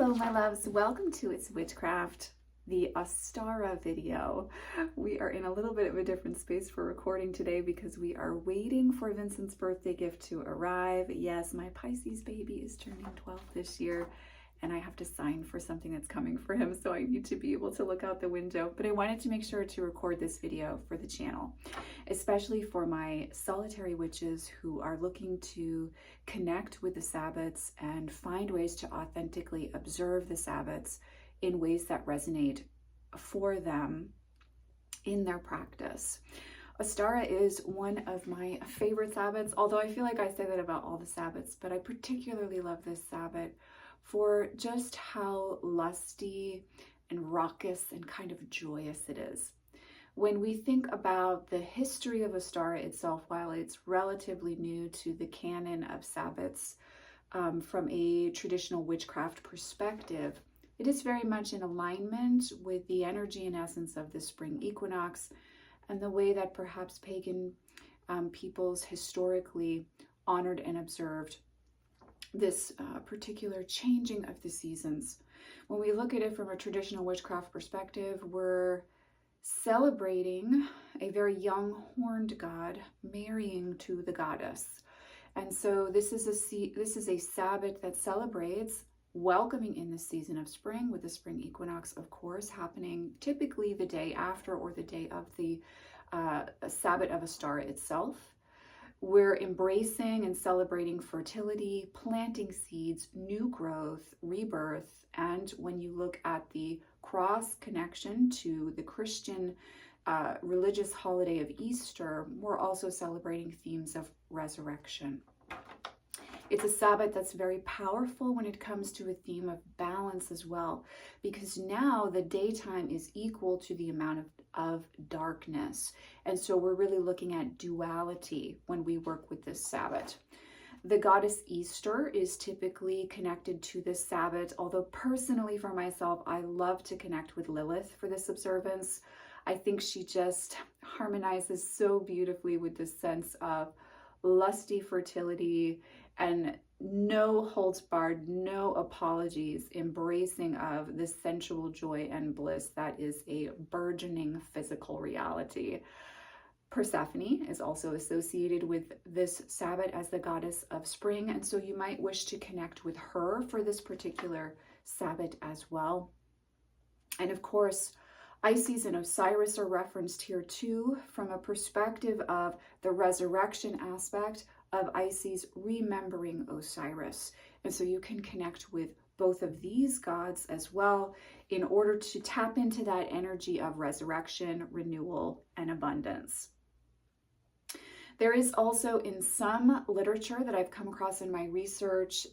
Hello my loves, welcome to It's Witchcraft, the Ostara video. We are in a little bit of a different space for recording today because we are waiting for Vincent's birthday gift to arrive. Yes, my Pisces baby is turning 12 this year and I have to sign for something that's coming for him, so I need to be able to look out the window. But I wanted to make sure to record this video for the channel, especially for my solitary witches who are looking to connect with the sabbats and find ways to authentically observe the sabbats in ways that resonate for them in their practice. Ostara is one of my favorite sabbats, although I feel like I say that about all the sabbats, but I particularly love this sabbat for just how lusty and raucous and kind of joyous it is. When we think about the history of Ostara itself, while it's relatively new to the canon of sabbats from a traditional witchcraft perspective, it is very much in alignment with the energy and essence of the spring equinox and the way that perhaps pagan peoples historically honored and observed this particular changing of the seasons. When we look at it from a traditional witchcraft perspective, we're celebrating a very young horned god marrying to the goddess. And so this is a sabbat that celebrates welcoming in the season of spring, with the spring equinox, of course, happening typically the day after or the day of the sabbat of Ostara itself. We're embracing and celebrating fertility, planting seeds, new growth, rebirth, and when you look at the cross connection to the Christian religious holiday of Easter, we're also celebrating themes of resurrection. It's a sabbat that's very powerful when it comes to a theme of balance as well, because now the daytime is equal to the amount of darkness. And so we're really looking at duality when we work with this sabbat. The goddess Easter is typically connected to this sabbat, although personally for myself, I love to connect with Lilith for this observance. I think she just harmonizes so beautifully with this sense of lusty fertility and no holds barred, no apologies, embracing of the sensual joy and bliss that is a burgeoning physical reality. Persephone is also associated with this sabbat as the goddess of spring, and so you might wish to connect with her for this particular sabbat as well. And of course, Isis and Osiris are referenced here too, from a perspective of the resurrection aspect of Isis remembering Osiris. And so you can connect with both of these gods as well in order to tap into that energy of resurrection, renewal, and abundance. There is also in some literature that I've come across in my research,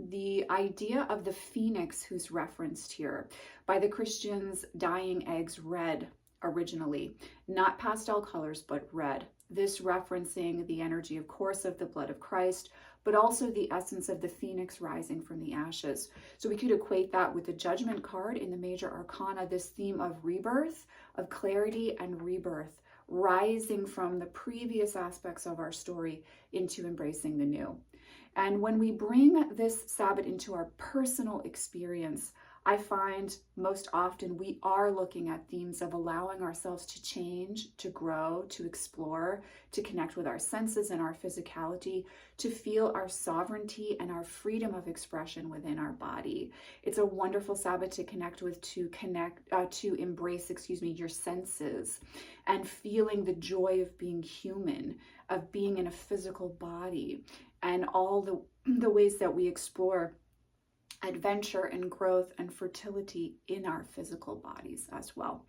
the idea of the phoenix who's referenced here. By the Christians dyeing eggs red originally, not pastel colors, but red. This referencing the energy, of course, of the blood of Christ, but also the essence of the phoenix rising from the ashes. So we could equate that with the judgment card in the major arcana, this theme of rebirth, of clarity and rebirth, rising from the previous aspects of our story into embracing the new. And when we bring this sabbat into our personal experience, I find most often we are looking at themes of allowing ourselves to change, to grow, to explore, to connect with our senses and our physicality, to feel our sovereignty and our freedom of expression within our body. It's a wonderful sabbat to connect with, to embrace, your senses and feeling the joy of being human, of being in a physical body, and all the ways that we explore adventure and growth and fertility in our physical bodies as well.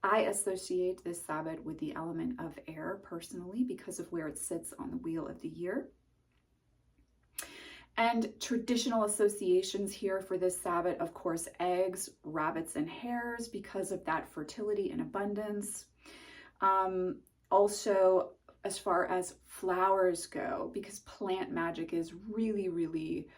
I associate this sabbat with the element of air personally because of where it sits on the wheel of the year. And traditional associations here for this sabbat, of course, eggs, rabbits, and hares because of that fertility and abundance. Also, as far as flowers go, because plant magic is really, really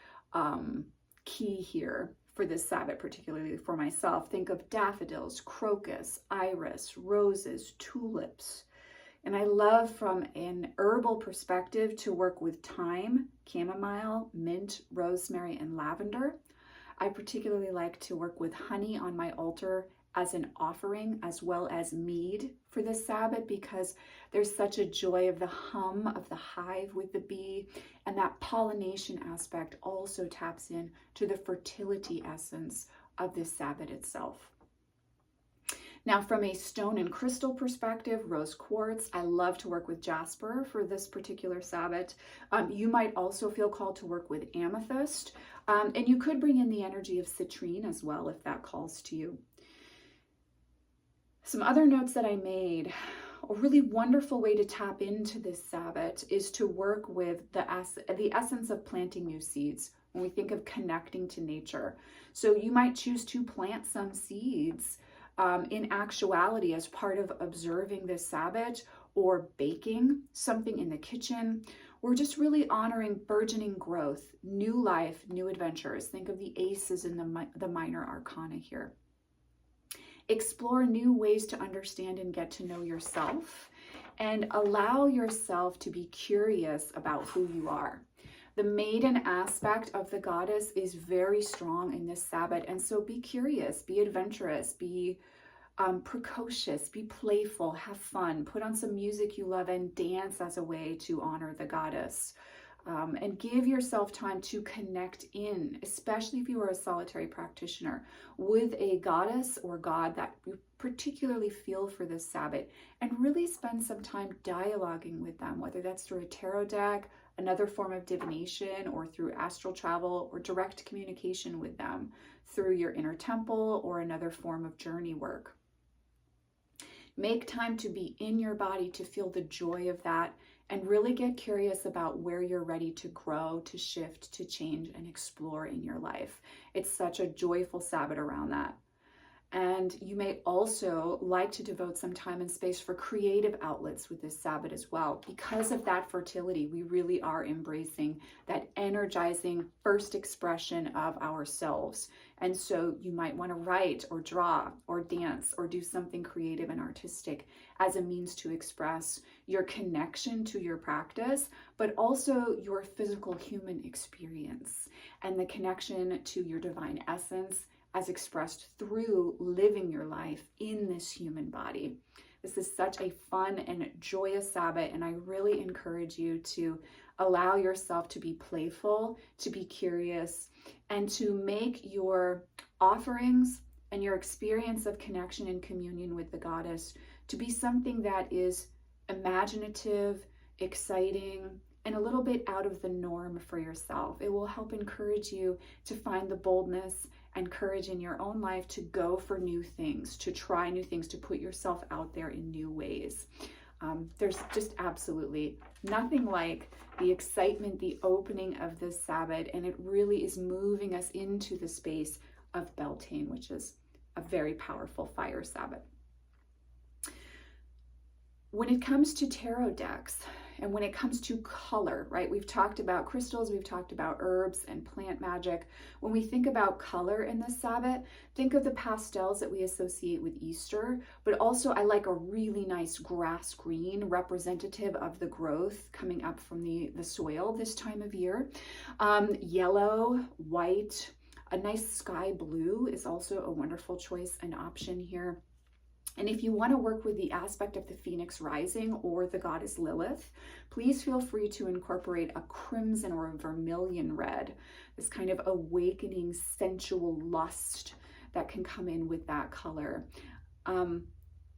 key here for this sabbat, particularly for myself. Think of daffodils, crocus, iris, roses, tulips. And I love from an herbal perspective to work with thyme, chamomile, mint, rosemary, and lavender. I particularly like to work with honey on my altar as an offering, as well as mead for this Sabbath, because there's such a joy of the hum of the hive with the bee, and that pollination aspect also taps in to the fertility essence of this Sabbath itself. Now, from a stone and crystal perspective, rose quartz, I love to work with jasper for this particular Sabbath. You might also feel called to work with amethyst, and you could bring in the energy of citrine as well if that calls to you. Some other notes that I made: a really wonderful way to tap into this Sabbath is to work with the essence of planting new seeds when we think of connecting to nature. So you might choose to plant some seeds in actuality as part of observing this Sabbath, or baking something in the kitchen, or just really honoring burgeoning growth, new life, new adventures. Think of the aces in the minor arcana here. Explore new ways to understand and get to know yourself, and allow yourself to be curious about who you are. The maiden aspect of the goddess is very strong in this Sabbath, and so be curious, be adventurous, be precocious, be playful, have fun, put on some music you love and dance as a way to honor the goddess. And give yourself time to connect in, especially if you are a solitary practitioner, with a goddess or god that you particularly feel for this Sabbath, and really spend some time dialoguing with them, whether that's through a tarot deck, another form of divination, or through astral travel, or direct communication with them through your inner temple or another form of journey work. Make time to be in your body, to feel the joy of that, and really get curious about where you're ready to grow, to shift, to change, and explore in your life. It's such a joyful Sabbath around that. And you may also like to devote some time and space for creative outlets with this Sabbath as well. Because of that fertility, we really are embracing that energizing first expression of ourselves. And so you might want to write or draw or dance or do something creative and artistic as a means to express your connection to your practice, but also your physical human experience and the connection to your divine essence as expressed through living your life in this human body. This is such a fun and joyous Sabbath, and I really encourage you to allow yourself to be playful, to be curious, and to make your offerings and your experience of connection and communion with the goddess to be something that is imaginative, exciting, and a little bit out of the norm for yourself. It will help encourage you to find the boldness and courage in your own life to go for new things, to try new things, to put yourself out there in new ways. There's just absolutely nothing like the excitement, the opening of this Sabbath, and it really is moving us into the space of Beltane, which is a very powerful fire Sabbath. When it comes to tarot decks, and when it comes to color, right? We've talked about crystals, we've talked about herbs and plant magic. When we think about color in this Sabbath, think of the pastels that we associate with Easter, but also I like a really nice grass green, representative of the growth coming up from the soil this time of year. Yellow, white, a nice sky blue is also a wonderful choice and option here. And if you want to work with the aspect of the Phoenix rising or the goddess Lilith, please feel free to incorporate a crimson or a vermilion red, this kind of awakening sensual lust that can come in with that color.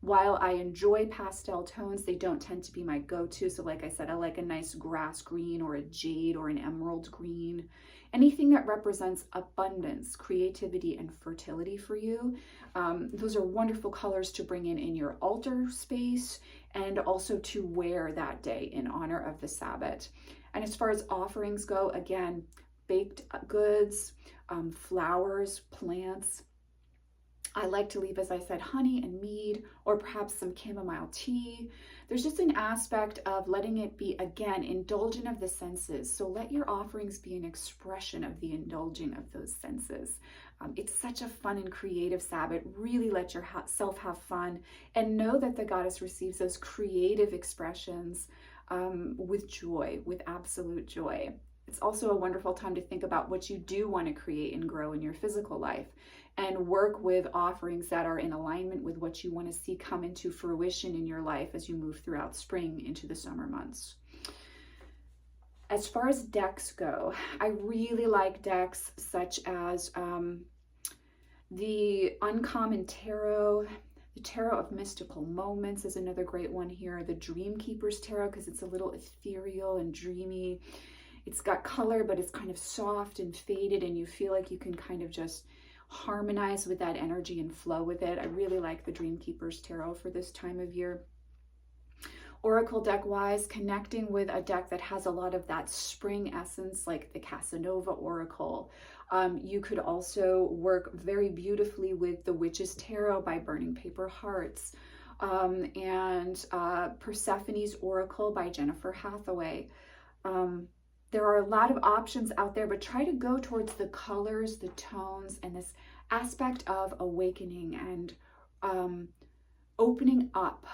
While I enjoy pastel tones, they don't tend to be my go-to. So like I said, I like a nice grass green or a jade or an emerald green. Anything that represents abundance, creativity, and fertility for you. Those are wonderful colors to bring in your altar space and also to wear that day in honor of the Sabbath. And as far as offerings go, again, baked goods, flowers, plants. I like to leave, as I said, honey and mead, or perhaps some chamomile tea. There's just an aspect of letting it be, again, indulgent of the senses. So let your offerings be an expression of the indulging of those senses. It's such a fun and creative Sabbath. Really let yourself have fun and know that the goddess receives those creative expressions with joy, with absolute joy. It's also a wonderful time to think about what you do want to create and grow in your physical life, and work with offerings that are in alignment with what you want to see come into fruition in your life as you move throughout spring into the summer months. As far as decks go, I really like decks such as the Uncommon Tarot. The Tarot of Mystical Moments is another great one here. The Dream Keeper's Tarot, because it's a little ethereal and dreamy. It's got color, but it's kind of soft and faded, and you feel like you can kind of just harmonize with that energy and flow with it. I really like the Dream Keeper's Tarot for this time of year. Oracle deck wise, connecting with a deck that has a lot of that spring essence, like the Casanova Oracle. You could also work very beautifully with the Witch's Tarot by Burning Paper Hearts, and Persephone's Oracle by Jennifer Hathaway. There are a lot of options out there, but try to go towards the colors, the tones, and this aspect of awakening and opening up,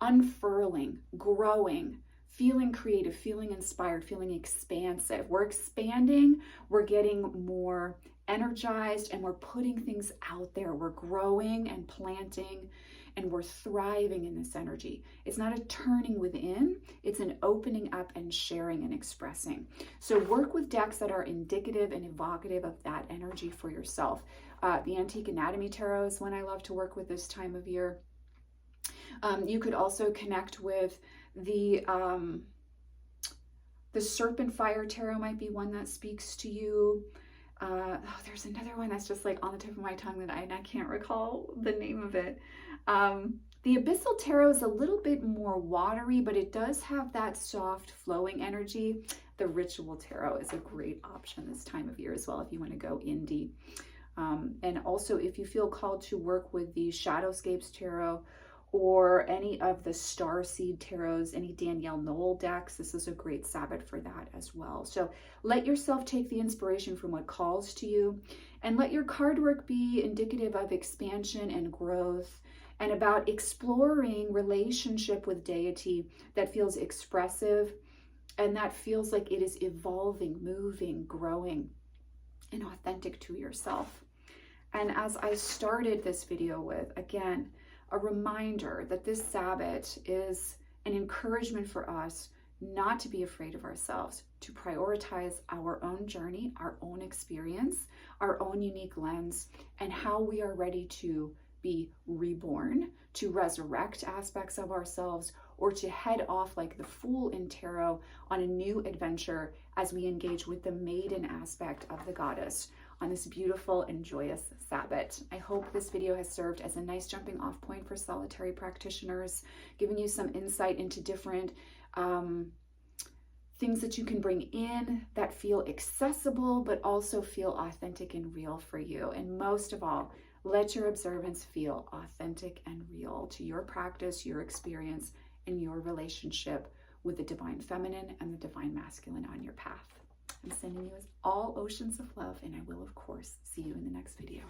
unfurling, growing, feeling creative, feeling inspired, feeling expansive. We're expanding, we're getting more energized, and we're putting things out there. We're growing and planting, and we're thriving in this energy. It's not a turning within, it's an opening up and sharing and expressing. So work with decks that are indicative and evocative of that energy for yourself. The Antique Anatomy Tarot is one I love to work with this time of year. You could also connect with the Serpent Fire Tarot might be one that speaks to you. There's another one that's just like on the tip of my tongue that I can't recall the name of it. The Abyssal Tarot is a little bit more watery, but it does have that soft flowing energy. The Ritual Tarot is a great option this time of year as well if you want to go indie. And also if you feel called to work with the Shadowscapes Tarot or any of the Starseed Tarots, any Danielle Noel decks, this is a great Sabbath for that as well. So let yourself take the inspiration from what calls to you, and let your card work be indicative of expansion and growth, and about exploring relationship with deity that feels expressive and that feels like it is evolving, moving, growing, and authentic to yourself. And as I started this video with, again, a reminder that this Sabbath is an encouragement for us not to be afraid of ourselves, to prioritize our own journey, our own experience, our own unique lens, and how we are ready to be reborn, to resurrect aspects of ourselves, or to head off like the Fool in Tarot on a new adventure as we engage with the maiden aspect of the goddess on this beautiful and joyous Sabbath. I hope this video has served as a nice jumping off point for solitary practitioners, giving you some insight into different things that you can bring in that feel accessible, but also feel authentic and real for you. And most of all, let your observance feel authentic and real to your practice, your experience, and your relationship with the divine feminine and the divine masculine on your path. I'm sending you all oceans of love, and I will, of course, see you in the next video.